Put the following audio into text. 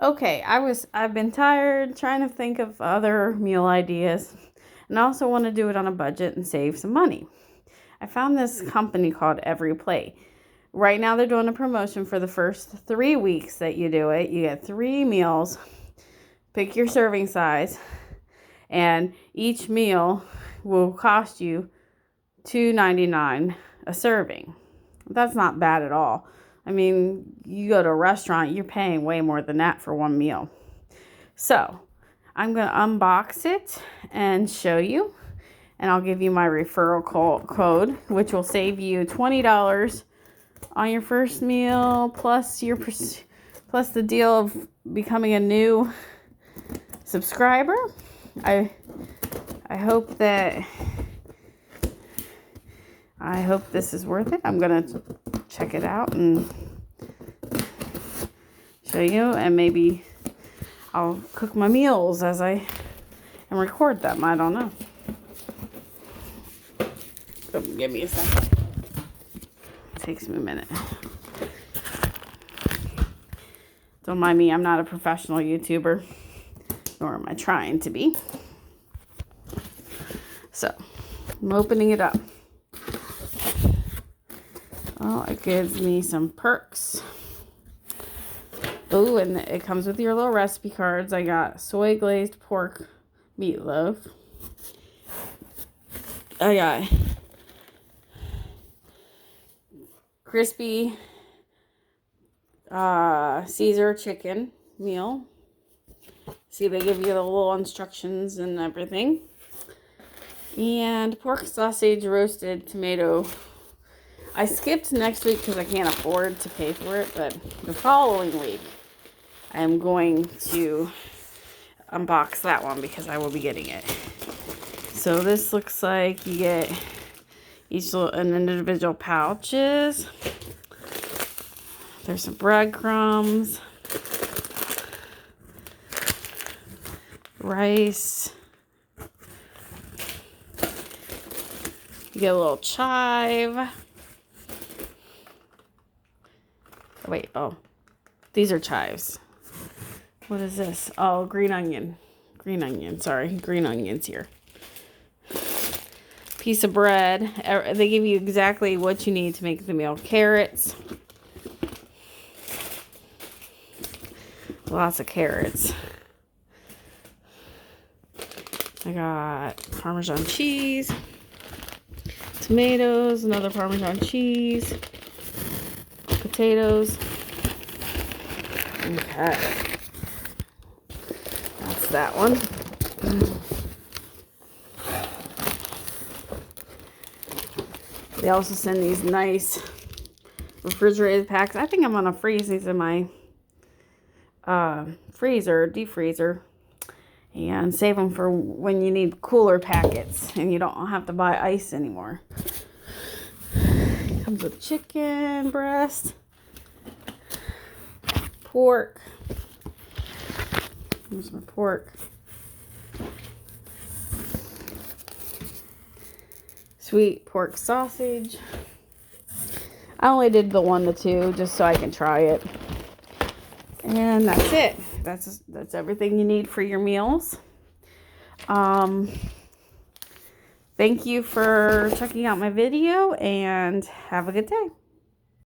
Okay, I've been tired trying to think of other meal ideas, and I also want to do it on a budget and save some money. I found this company called Everyplate. Right now they're doing a promotion for the first 3 weeks that you do it. You get 3 meals. Pick your serving size, and each meal will cost you $2.99 a serving. That's not bad at all. I mean, you go to a restaurant, you're paying way more than that for one meal. So, I'm going to unbox it and show you. And I'll give you my referral code, which will save you $20 on your first meal, plus the deal of becoming a new subscriber. I hope this is worth it. I'm going to check it out and show you, and maybe I'll cook my meals as I and record them. I don't know. Oh, give me a second. It takes me a minute. Don't mind me, I'm not a professional YouTuber, nor am I trying to be. So, I'm opening it up. Oh, it gives me some perks. Oh, and it comes with your little recipe cards. I got soy glazed pork meatloaf. I got crispy Caesar chicken meal. See, they give you the little instructions and everything. And pork sausage roasted tomato. I skipped next week because I can't afford to pay for it, but the following week I am going to unbox that one because I will be getting it. So this looks like you get each an individual pouches. There's some breadcrumbs, rice. You get a little chive. Wait, oh, these are chives. What is this? Oh, green onion. Green onion, sorry. Green onions here. Piece of bread. They give you exactly what you need to make the meal. Carrots. Lots of carrots. I got Parmesan cheese. Tomatoes. Another Parmesan cheese. Potatoes. Okay. That's that one. They also send these nice refrigerated packs. I think I'm going to freeze these in my deep freezer, and save them for when you need cooler packets and you don't have to buy ice anymore. Comes with chicken breast, pork. Here's my pork. Sweet pork sausage. I only did the 1 to 2 just so I can try it. And that's it. That's everything you need for your meals. Thank you for checking out my video, and have a good day.